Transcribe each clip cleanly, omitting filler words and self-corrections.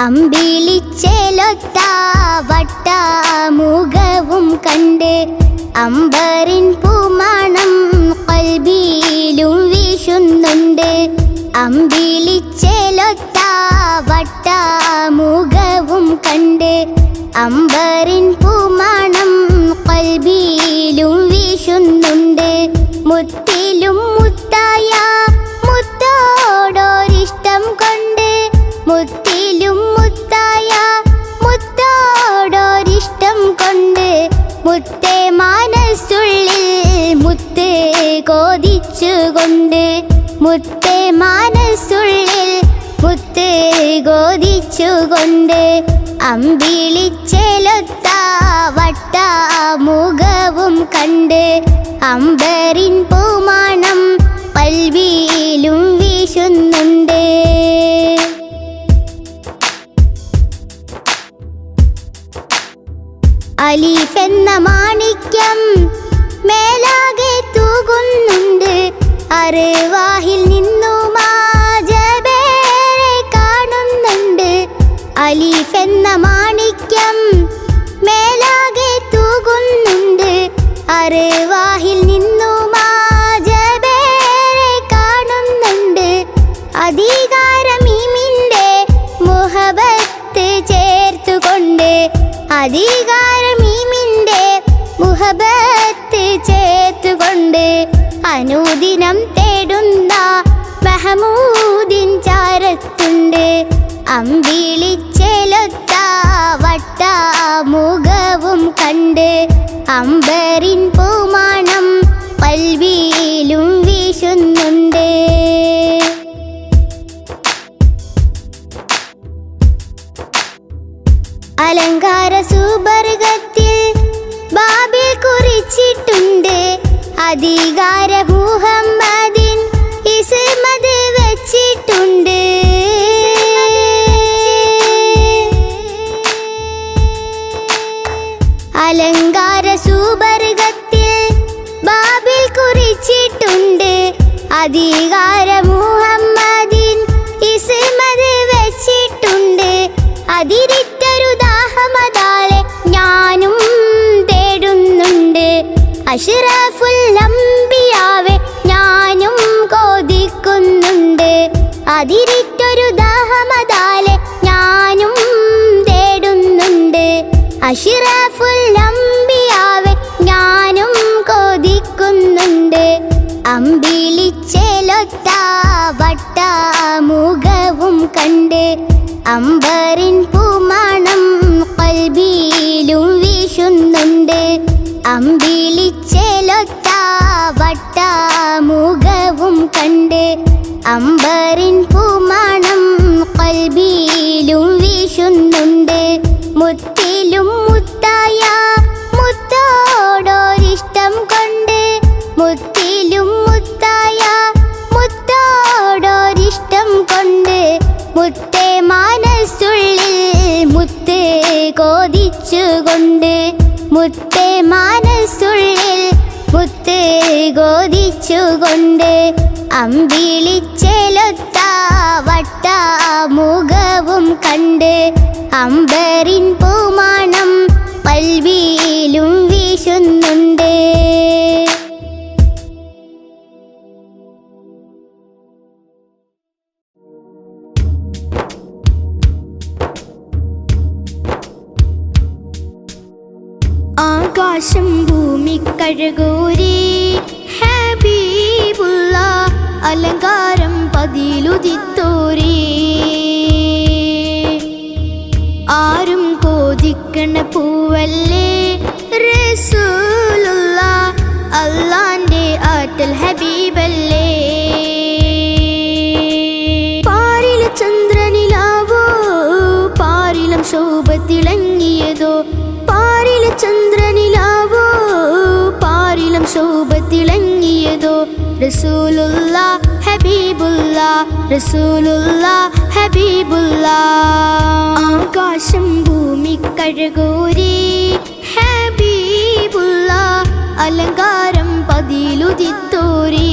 അമ്പിളിച്ചേലൊത്ത വട്ടമുഖവും കണ്ട് അമ്പറിൻ പൂമണം ഖൽബിലും വീശുന്നുണ്ട്. അമ്പിളിച്ചേലൊത്ത വട്ടമുഖവും കണ്ട് അമ്പറിൻ പൂമണം ഖൽബിലും വീശുന്നുണ്ട്. മുത്തിലും മുത്തായ മുത്തോടൊരിഷ്ടം കൊണ്ട് മുത്തിലും മുത്തായ മുത്തോടൊരിഷ്ടം കൊണ്ട് മുത്തേ മനസ്സുള്ളിൽ മുത്ത് കോതിച്ചുകൊണ്ട് മുത്തേ മനസ്സുള്ളിൽ മുത്ത് കോതിച്ചുകൊണ്ട് അമ്പിളിച്ചേലൊത്ത വട്ടമുഖവും കണ്ട് അമ്പറിൻ പൂമണം ഖൽബിലും വീശുന്നുണ്ട്. അലീഫ് എന്ന മാണിക്യം മേലാകെ തൂകുന്നുണ്ട്. അർവാഹിൽ നിന്നും ആജബേരെ കാണുന്നുണ്ട്. അലീഫ് എന്ന മാണിക്യം മേലാകെ തൂകുന്നുണ്ട്. അർവാഹിൽ നിന്നും ആജബേരെ കാണുന്നുണ്ട്. അധികാരമീമിൻ്റെ മുഹബത്ത് ചേർത്തുകൊണ്ട് അധികാരമീമിൻ്റെ മുഹബത്ത് ചേർത്തുകൊണ്ട് അനുദിനം തേടുന്ന മഹമൂദിൻ ചാരത്തുണ്ട്. അമ്പിളിച്ചേലൊത്ത വട്ടമുഖവും കണ്ട് അമ്പറിൻ പൂമണം ഖൽബിലും വീശുന്നുണ്ട്. അലങ്കാര സുബർഗത്തിൽ ബാബിൽ കുറിച്ചിട്ടുണ്ട്. അധികാര മുഹമ്മദിൻ ഇസ്മത് വെച്ചിട്ടുണ്ട്. അലങ്കാര സുബർഗത്തിൽ ബാബിൽ കുറിച്ചിട്ടുണ്ട്. അധികാര മുഹമ്മദിൻ ഇസ്മത് വെച്ചിട്ടുണ്ട്. അതിരിറ്റൊരു ദാഹമതാലെ ഞാനും തേടുന്നുണ്ട്. അഷ്റഫുൽ അംബിയാവെ ഞാനും കൊതിക്കുന്നുണ്ട്. അതിരിറ്റൊരു ദാഹമതാലെ ഞാനും തേടുന്നുണ്ട്. അഷ്റഫുൽ അംബിയാവെ ഞാനും കൊതിക്കുന്നുണ്ട്. അമ്പിളിച്ചേലൊത്ത വട്ടമുഖവും കണ്ട് അമ്പറിൻ പൂമണം ഖൽബിലും വീശുന്നുണ്ട്. അമ്പിളിച്ചേലൊത്ത വട്ടമുഖവും കണ്ട് അമ്പറിൻ പൂമണം ഖൽബിലും വീശുന്നുണ്ട്. മുത്തിലും മുത്തായ മുത്തോടൊരിഷ്ടം കൊണ്ട് മുത്തിലും മുത്തായ മുത്തോടൊരിഷ്ടം കൊണ്ട് മുത്തേ മനസ്സുള്ളിൽ മുത്ത് കോതിച്ചുകൊണ്ട് മുത്തേ മനസ്സുള്ളിൽ മുത്ത് കോതിച്ചുകൊണ്ട് അമ്പിളിച്ചേലൊത്ത വട്ടമുഖവും കണ്ട് അമ്പറിൻ പൂമണം ഖൽബിലും വീശുന്നുണ്ട്. ആകാശം ഭൂമിക്കഴകൂരി ഹബീബുള്ള അലങ്കാരം പതിലുദിത്തോരേ. ആരും കോതിക്കണ പൂവല്ലേ റസൂലുള്ള അല്ലാന്റെ ആറ്റൽ ഹബീബല്ലേ. പാരിലെ ചന്ദ്രനിലാവോ പാരിലം ശോഭ തിളങ്ങിയതോ. പാരിലെ ചന്ദ്രനിലാവോ പാരിലം ശോഭ തിളങ്ങിയതോ. റസൂലുള്ള ഹബീബുള്ള റസൂലുള്ള ഹബീബുള്ള. ആകാശം ഭൂമിക്കഴകൂരി ഹബീബുള്ള അലങ്കാരം പതിലുദിത്തോരേ.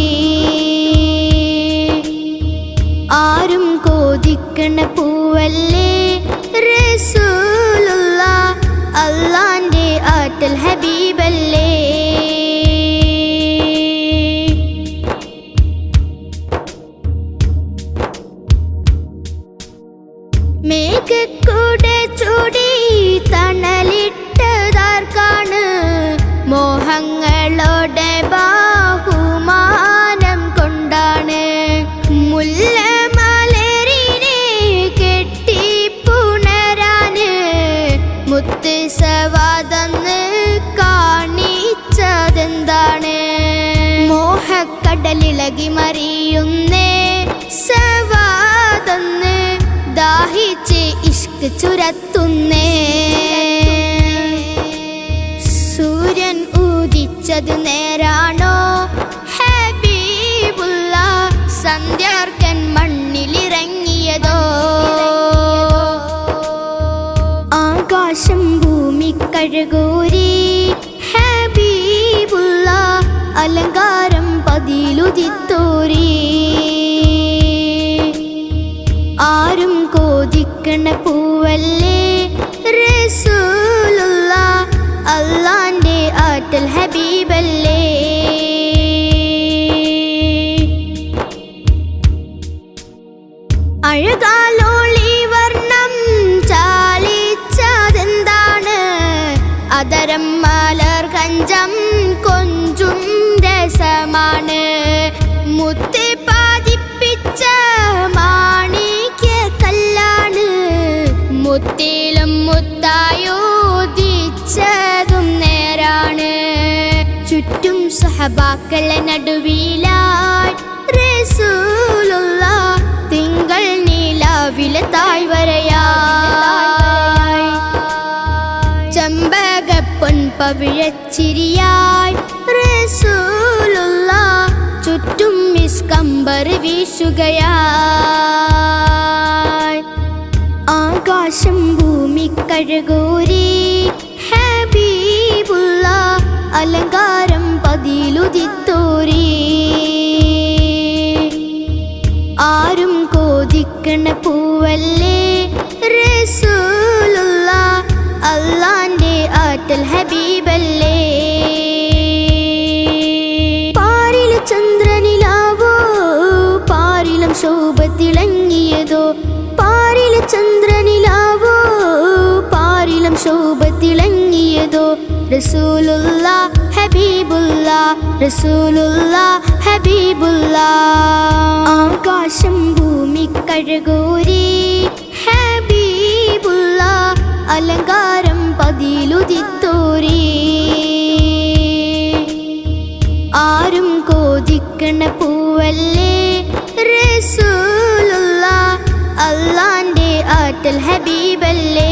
ആരും കോതിക്കണ പൂവല്ലേ കടലിളകി മറിയുന്നേ സവാദന്ന് ദാഹിച്ച് ഇഷ്ക് ചുരത്തുന്നേ സൂര്യൻ ഉദിച്ചത് നേരാണോ ഹബീബുള്ള സന്ധ്യാർക്കൻ മണ്ണിലിറങ്ങിയതോ ആകാശം ഭൂമി കഴുകൂരി ഹബീബുള്ള അലങ്കാരം പതിയിലുദിത്തോരി ആരും കോതിക്കണ പൂവല്ലേ റസൂലുള്ള അല്ലാന്റെ ആറ്റൽ ഹബീബല്ലേ അഴകാലോളി വർണ്ണം ചാലിച്ചതെന്താണ് അതരം മലർ കഞ്ചം കൊഞ്ചും രസമാണ് മുത്ത് പാതിപ്പിച്ച മാണിക്യ കല്ലാണ് മുത്തിലും മുത്തായോദിച്ചതും നേരാണ് ചുറ്റും സഹബാക്കളെ നടുവിലായി റസൂലുള്ള തിങ്കൾ നീലാവിലെ താഴ്വരയായി ചമ്പകപ്പൊൻ പവിഴച്ചിരിയായി റസൂലുള്ള ചുറ്റും മിസ്കമ്പർ വീശുകയായി ആകാശം ഭൂമി കഴുകൂരി ഹബീബുള്ള അലങ്കാരം പതിയിലുദിത്തോരി ആരും കോതിക്കണ പൂവല്ലേ റസൂലുള്ള അല്ലാന്റെ ആറ്റൽ ഹബീബല്ലേ പാരിലെ ചന്ദ്രനിലാവോ പാരിലും ശോഭ തിളങ്ങിയതോ പാരിലെ ചന്ദ്രനിലാവോ പാരിലും ശോഭ തിളങ്ങിയതോ റസൂലുള്ള ഹബീബുള്ള റസൂലുള്ള ഹബീബുള്ള ആകാശം ഭൂമി കഴുകൂരി ഹബീബുള്ള അലങ്കാരം പതിയിലുദിത്തോരി ആരും കോതിക്കണ പൂവല്ലേ റസൂലുള്ള അല്ലാന്റെ ആറ്റൽ ഹബീബല്ലേ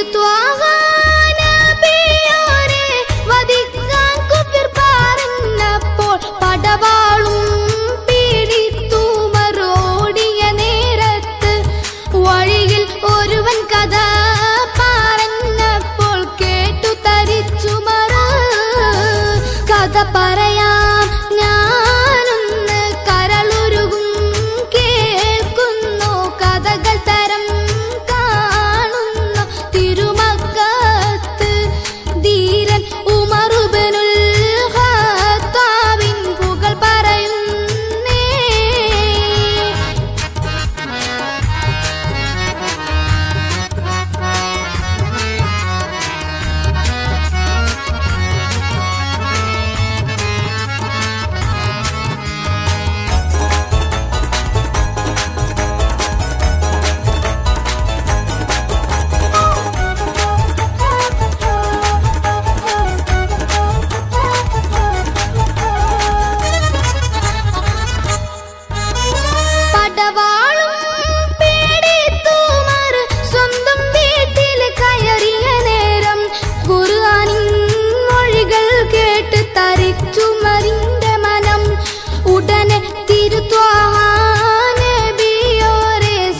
തിരുത്വാഹാനബിയോരെ വധിക്കാൻ കുഫിർ പറഞ്ഞപ്പോൾ പടവാളും പിടിത്തുമറോടിയ നേരത്ത് വഴിയിൽ ഒരുവൻ കഥ പറഞ്ഞപ്പോൾ കേട്ടു തരിച്ചുമറ. കഥ പറയാം ഞാനൊന്ന് കരളുരുകും കേൾക്കുന്നു കഥകൾ തരം കാണുന്നു തിരുമക്കത്ത് ധീരൻ ഉമറുബ്നുൽ ഖത്താബിൻ പുകൾ പറയുന്നേ. പടവാളും പേടിത്തുമർ സ്വന്തം വീട്ടിൽ കയറിയ നേരം ഖുർആനിൻ മൊഴികൾ കേട്ട് തരിച്ചുമറിന്റെ മനം. ഉടനെ തിരുത്വാഹാനബിയോരെ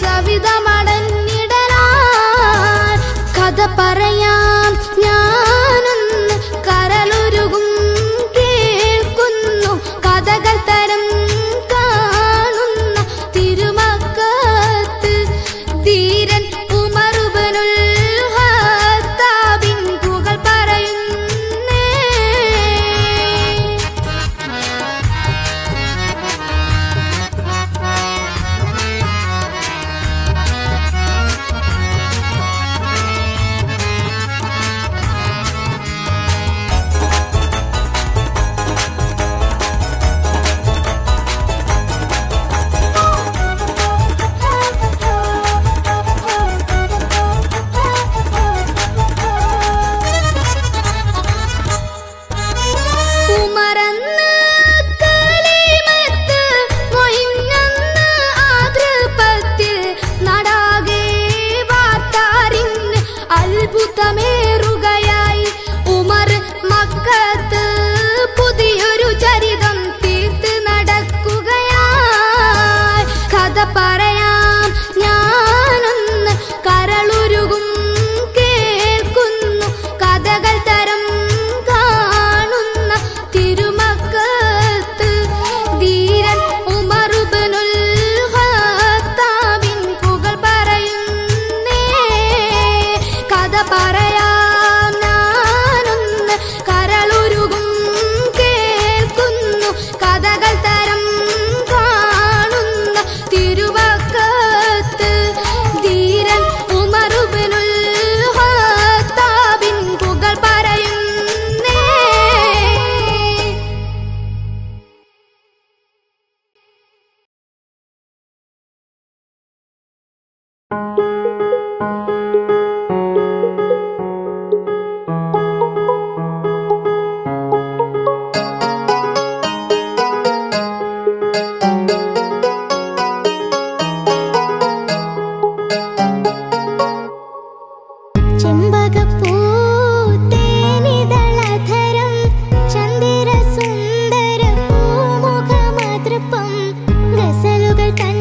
സവിതമടഞ്ഞിടലാൻ. കഥ പറയാം ഞാനൊന്ന് കരളുരുകും കേൾക്കുന്നു കഥകൾ തരം കാണുന്ന തിരുമക്കത്ത് ധീരൻ ഉമറുബ്നുൽ ഖത്താബിൻ പുകൾ പറയുന്നേ. ഉമറന്ന് കലിമത്ത് മൊഴിഞ്ഞന്ന് ആതൃപ്പത്തിൽ നടാകെ വാർത്താറിന് അത്ഭുതമേറുകയായി. ഉമർ മക്കത്ത് പുതിയൊരു ചരിതം തീർത്ത് നടക്കുകയായി. കഥ പറയാം ഞാനൊന്ന് കരളുരുകും കേൾക്കുന്നു കഥകൾ തരം കാണുന്ന തിരുമക്കത്ത് ധീരൻ ഉമറുബ്നുൽ ഖത്താബിൻ പുകൾ പറയുന്നേ. കഥ പറയാം ഞാനൊന്ന് കരളുരുകും കേൾക്കുന്നു കഥകൾ തരം കാണുന്ന തിരുമക്കത്ത് ധീരൻ ഉമറുബ്നുൽ ഖത്താബിൻ പുകൾ പറയുന്നേ. ചെമ്പകപ്പൂ തേനിതളധരം ചന്ദിരസുന്ദര പൂമുഖമാതൃപ്പം ഗസലുകൾ തൻ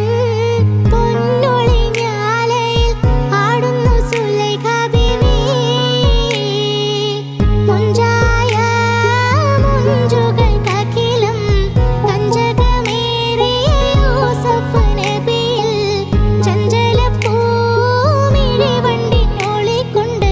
പൊന്നൊളിഞ്ഞാലയിൽ ആടുന്നു സുലൈഖ ബീവി. മുഞ്ചായ മുഞ്ചുകൾക്കഖിലം കഞ്ചകമേറിയ യൂസഫ് നബിയിൽ ചഞ്ചലപ്പൂമിഴിവണ്ടിനോളിക്കൊണ്ട്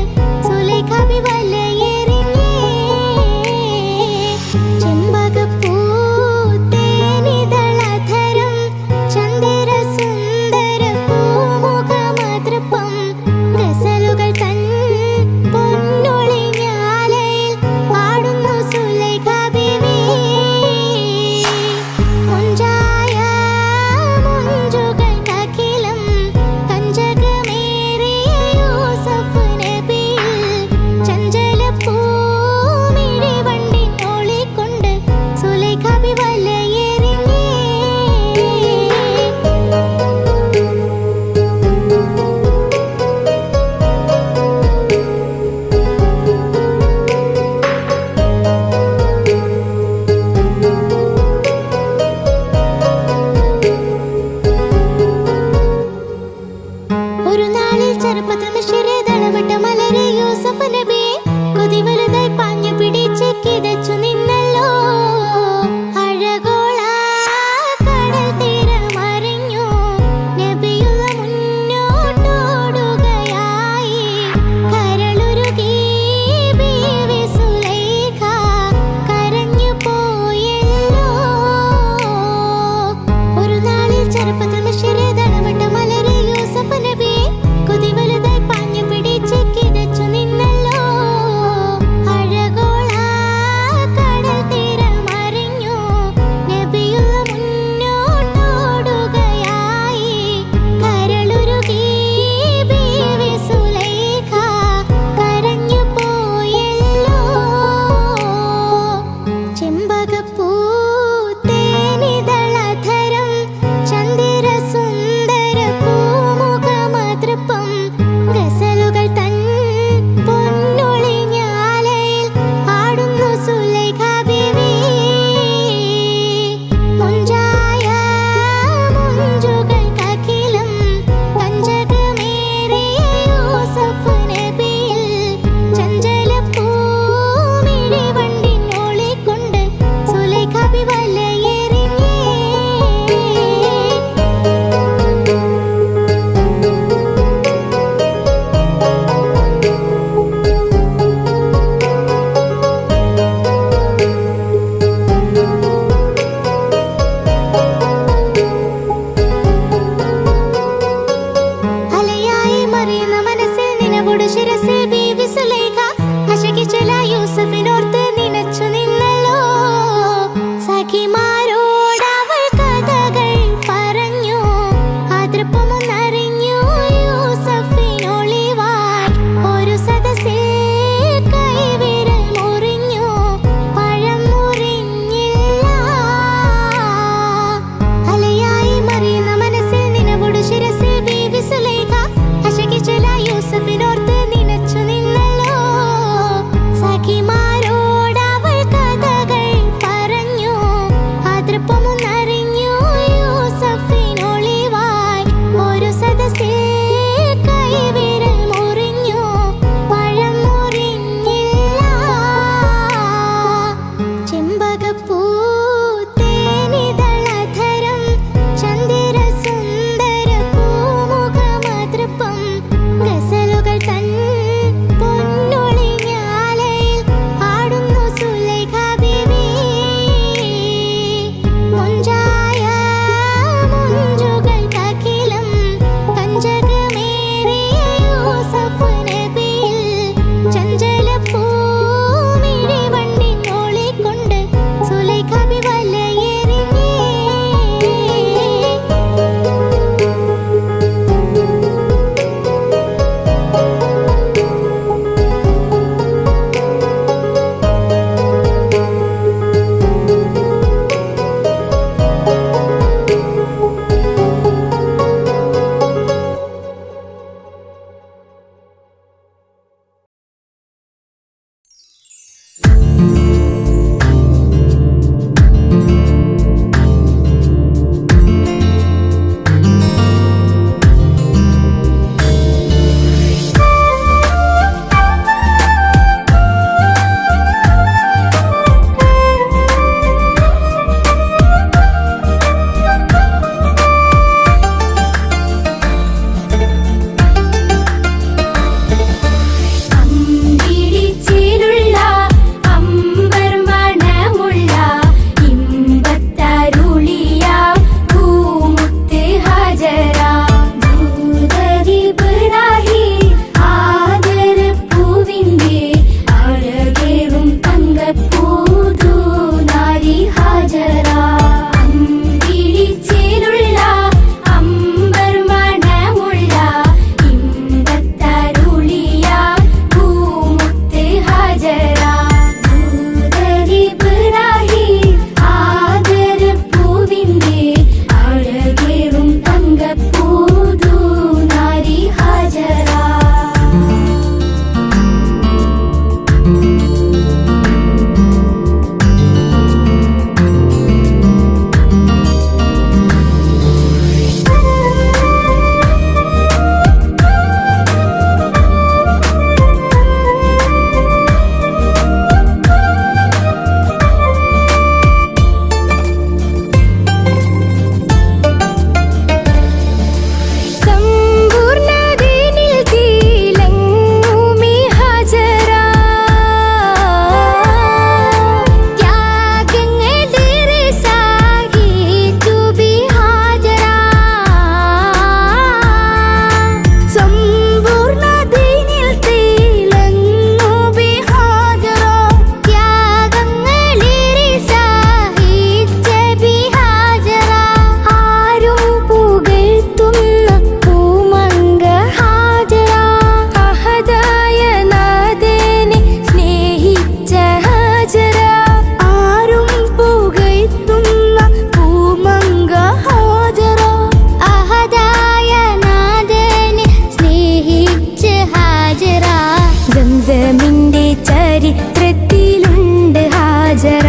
സംസമിന്റെ ചരിത്രത്തിലുണ്ട് ഹാജറ.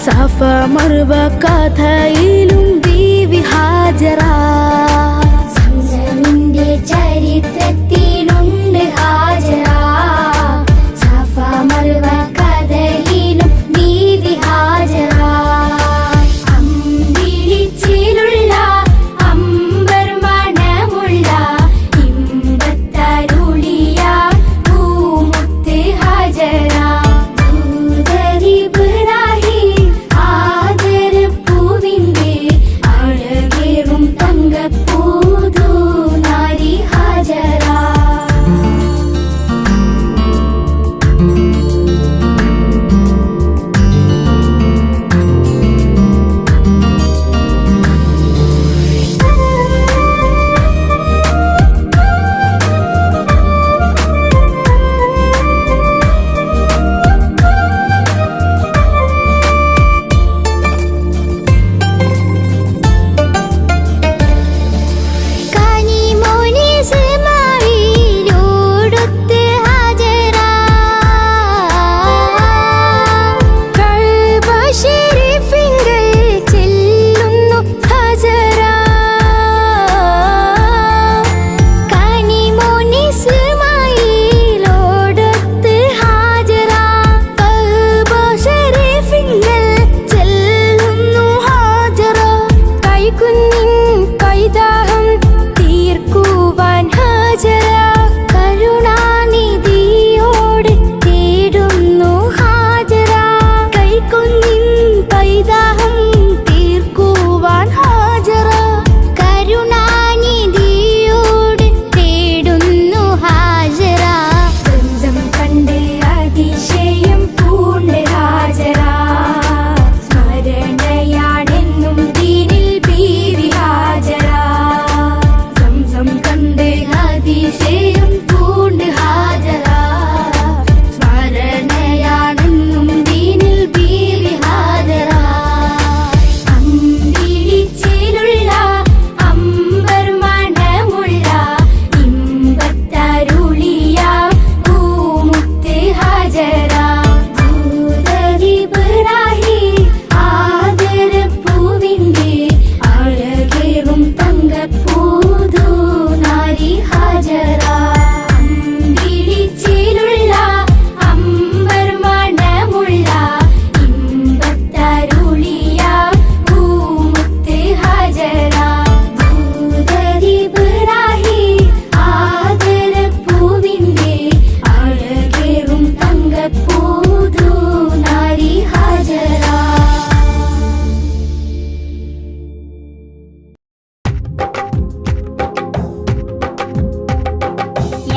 സഫ മർവ കഥയിലും ബീവി ഹാജറ. സംസമിന്റെ ചരിത്രത്തിലുണ്ട് ഹാജറ. സഫ മർവ കഥയിലും ബീവി ഹാജറ. അമ്പിളിച്ചിലുള്ള അമ്പർ മണമുള്ള ഇമ്പത്തരുളിയ പൂമുത്ത് ഹാജറ. ദൂതരിബ്രാഹിം ആദരപ്പൂവിന്റെ അഴകേറും തങ്കപ്പൂതു നാരി ഹാജറ.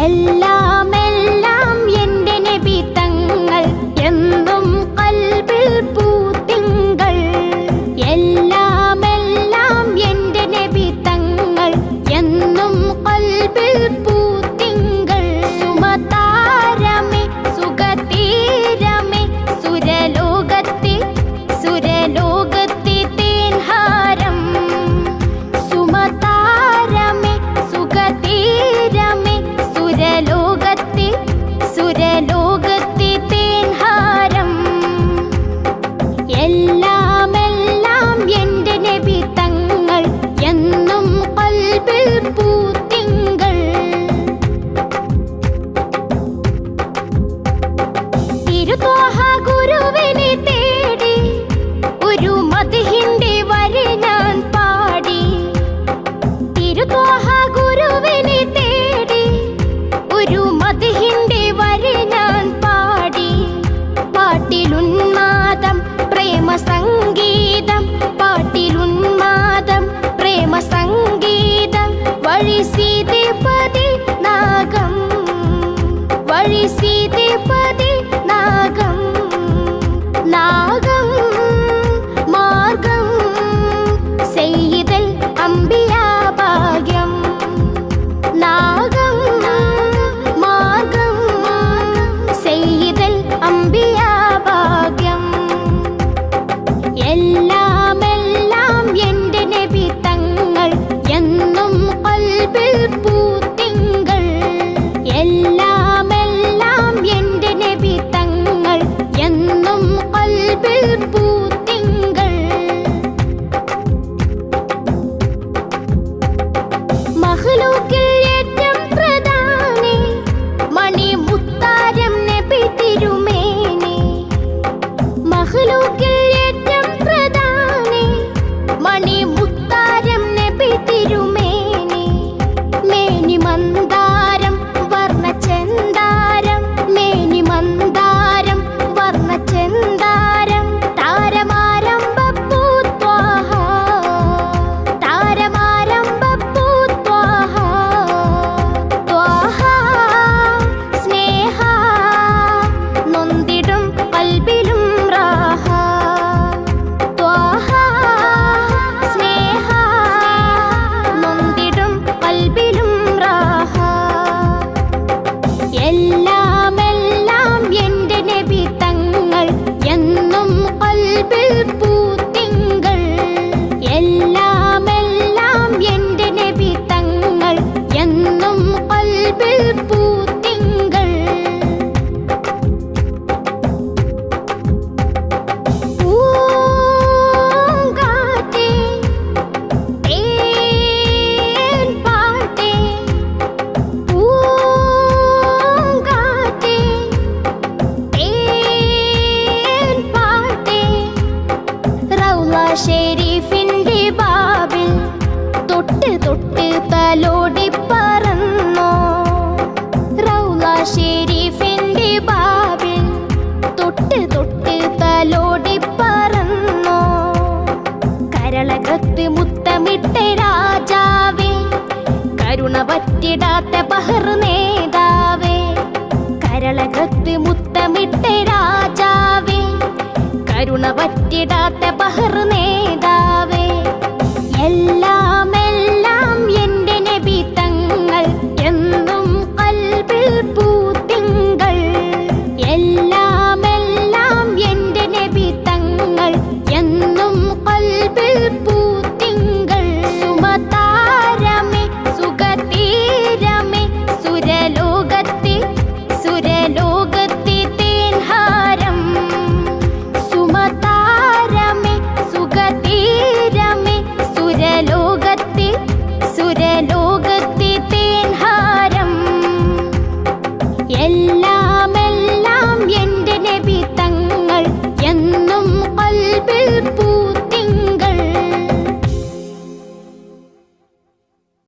എല്ലാം കരളകത്ത് മുത്തമിട്ട രാജാവേ, കരുണ പറ്റിടാത്ത ബഹർ നേതാവേ, എല്ലാം എല്ലാം എൻ്റെ നബി തങ്ങൾ എന്നും ഖൽബിൽ പൂത്തിങ്കൾ, എല്ലാം എല്ലാം എൻ്റെ നബി തങ്ങൾ എന്നും ഖൽബിൽ പൂത്തിങ്കൾ. സുമതാരമേ സുഖതീരമേ സുരലോകത്തെ സുരലോകത്തെ തേൻഹാരം, സുമതാരമേ സുഖതീരമേ സുരലോകത്തെ സുരലോകത്തെ തേൻഹാരം, എല്ലാം എല്ലാം